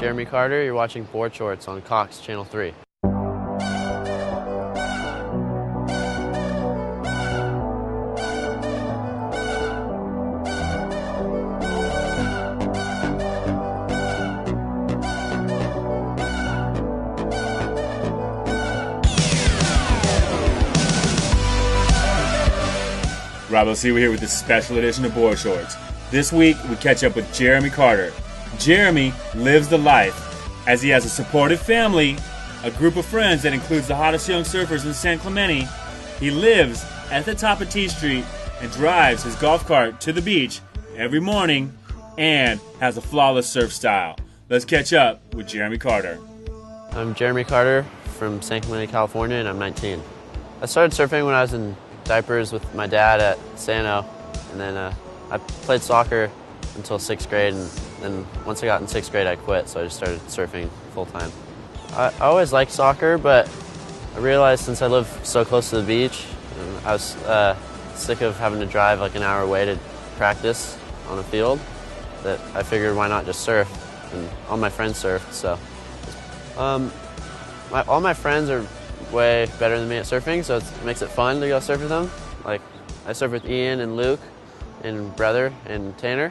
Jeremy Carter. You're watching Board Shorts on Cox Channel 3. Rob LC, we're here with this special edition of Board Shorts. This week, we catch up with Jeremy Carter. Jeremy lives the life as he has a supportive family, a group of friends that includes the hottest young surfers in San Clemente. He lives at the top of T Street and drives his golf cart to the beach every morning and has a flawless surf style. Let's catch up with Jeremy Carter. I'm Jeremy Carter from San Clemente, California, and I'm 19. I started surfing when I was in diapers with my dad at Sano, and then I played soccer until 6th grade, and then once I got in 6th grade I quit, so I just started surfing full-time. I always liked soccer, but I realized since I live so close to the beach, I was sick of having to drive like an hour away to practice on the field, that I figured why not just surf, and all my friends surfed, so. All my friends are way better than me at surfing, so it makes it fun to go surf with them. Like, I surf with Ian and Luke and Brother and Tanner,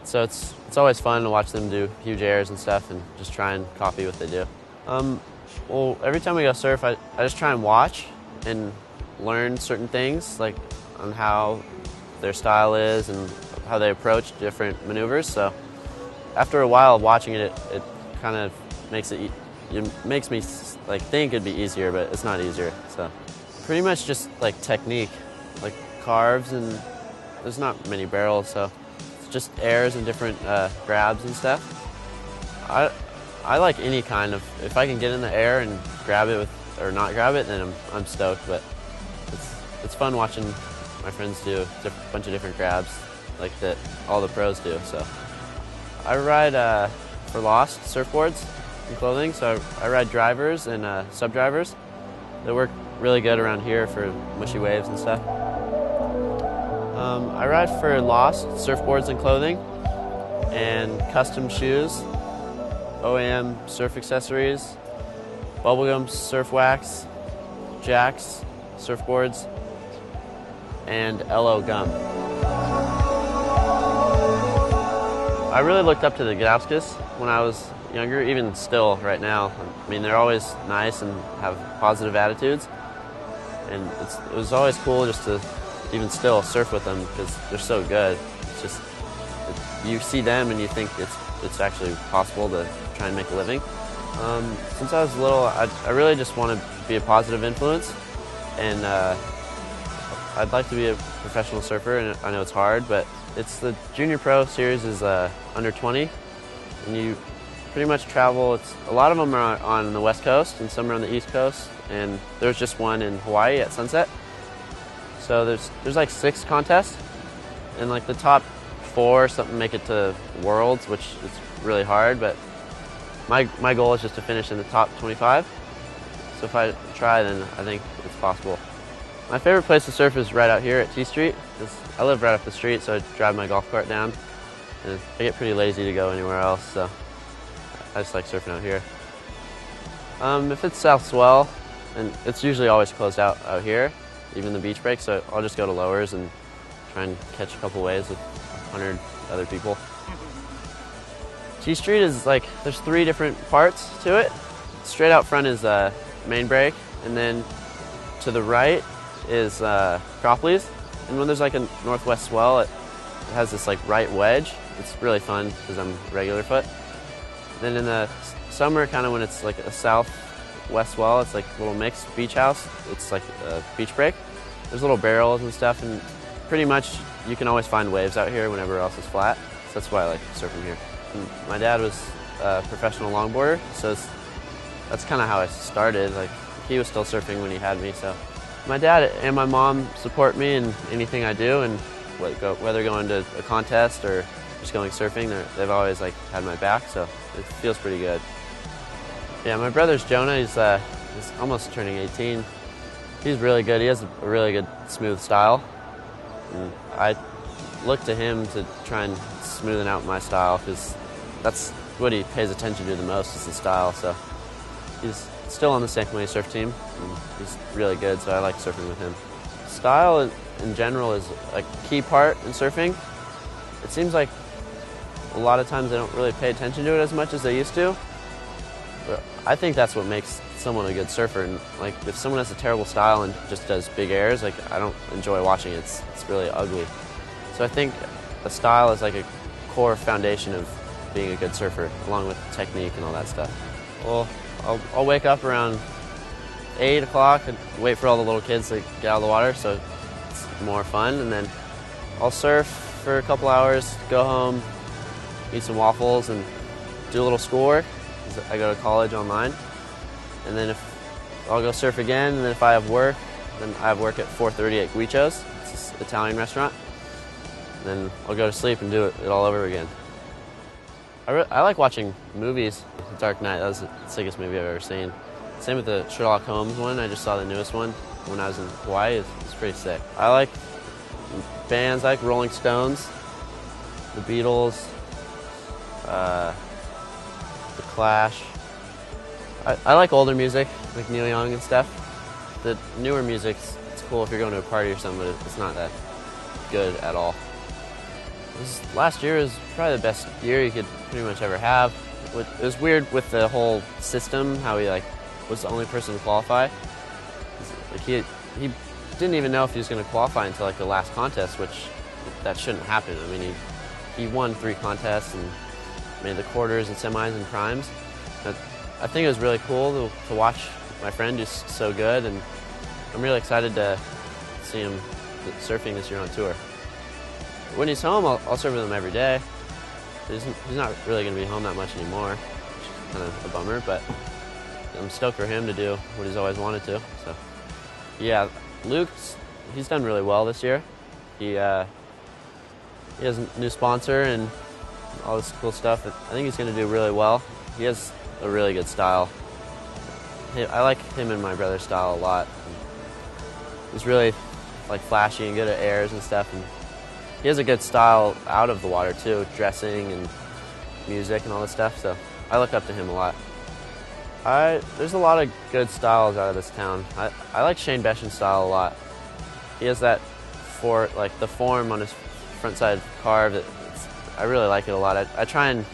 so it's always fun to watch them do huge airs and stuff and just try and copy what they do. Well, every time we go surf, I just try and watch and learn certain things, like on how their style is and how they approach different maneuvers. So after a while of watching it, it kind of makes me like think it'd be easier, but it's not easier. So pretty much just like technique, like carves, and there's not many barrels, so it's just airs and different grabs and stuff. I like any kind of, if I can get in the air and grab it or not grab it, then I'm stoked. But it's fun watching my friends do a bunch of different grabs like that all the pros do. So I ride for Lost surfboards and clothing, so I ride drivers and sub-drivers. They work really good around here for mushy waves and stuff. I ride for Lost surfboards and clothing and custom shoes, OEM surf accessories, bubblegum surf wax, jacks, surfboards, and LO gum. I really looked up to the Gdauskas when I was younger, even still right now. I mean, they're always nice and have positive attitudes, and it was always cool just to even still surf with them because they're so good. It's just, you see them and you think it's actually possible to try and make a living. Since I was little, I really just want to be a positive influence, and I'd like to be a professional surfer, and I know it's hard, but it's the Junior Pro Series is under 20, and you pretty much travel. A lot of them are on the West Coast, and some are on the East Coast, and there's just one in Hawaii at Sunset. So there's like 6 contests, and like the top 4 something make it to Worlds, which is really hard, but my goal is just to finish in the top 25. So if I try, then I think it's possible. My favorite place to surf is right out here at T Street. I live right up the street, so I drive my golf cart down, and I get pretty lazy to go anywhere else, so I just like surfing out here. If it's South Swell, and it's usually always closed out here, even the beach break, so I'll just go to lowers and try and catch a couple waves with 100 other people. T Street is like, there's 3 different parts to it. Straight out front is main break, and then to the right is Cropley's. And when there's like a northwest swell, it has this like right wedge. It's really fun because I'm regular foot. Then in the summer, kind of when it's like a southwest swell, it's like a little mixed beach house. It's like a beach break. There's little barrels and stuff, and pretty much you can always find waves out here whenever else is flat. So that's why I like surfing here. And my dad was a professional longboarder, so that's kind of how I started. Like, he was still surfing when he had me, so. My dad and my mom support me in anything I do, and whether going to a contest or just going surfing, they've always like had my back, so it feels pretty good. Yeah, my brother's Jonah. He's almost turning 18. He's really good. He has a really good smooth style, and I look to him to try and smoothen out my style, because that's what he pays attention to the most is the style. So he's still on the San Clemente surf team, and he's really good, so I like surfing with him. Style in general is a key part in surfing. It seems like a lot of times they don't really pay attention to it as much as they used to. But I think that's what makes someone a good surfer. And like, if someone has a terrible style and just does big airs, like, I don't enjoy watching it. It's really ugly. So I think the style is like a core foundation of being a good surfer, along with technique and all that stuff. Well, I'll wake up around 8 o'clock and wait for all the little kids to get out of the water, so it's more fun. And then I'll surf for a couple hours, go home, eat some waffles, and do a little schoolwork. I go to college online. And then I'll go surf again, and then if I have work, then I have work at 4:30 at Guicho's. It's this Italian restaurant. And then I'll go to sleep and do it all over again. I like watching movies. Dark Knight, that was the sickest movie I've ever seen. Same with the Sherlock Holmes one. I just saw the newest one when I was in Hawaii. It's pretty sick. I like bands like Rolling Stones, the Beatles, the Clash. I like older music, like Neil Young and stuff. The newer music, it's cool if you're going to a party or something, but it's not that good at all. Last year was probably the best year you could pretty much ever have. It was weird with the whole system, how he was the only person to qualify. Like he didn't even know if he was going to qualify until like the last contest, which that shouldn't happen. I mean, he won 3 contests and made the quarters and semis and primes. But I think it was really cool to watch my friend do so good, and I'm really excited to see him surfing this year on tour. When he's home, I'll surf with him every day. He's not really going to be home that much anymore, which is kind of a bummer, but I'm stoked for him to do what he's always wanted to. So, yeah, he's done really well this year. He has a new sponsor and all this cool stuff. I think he's going to do really well. He has a really good style. I like him and my brother's style a lot. He's really like flashy and good at airs and stuff. And he has a good style out of the water too, dressing and music and all this stuff. So I look up to him a lot. There's a lot of good styles out of this town. I like Shane Beshen's style a lot. He has that the form on his front side carve. I really like it a lot. I try and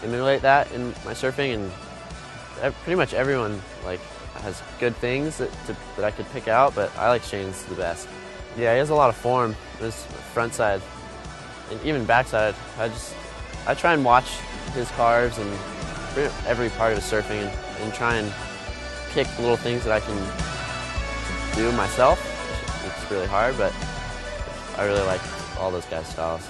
emulate that in my surfing, and pretty much everyone has good things that I could pick out, but I like Shane's the best. Yeah, he has a lot of form. His front side and even backside. I try and watch his carves and every part of his surfing and try and pick little things that I can do myself. It's really hard, but I really like all those guys' styles.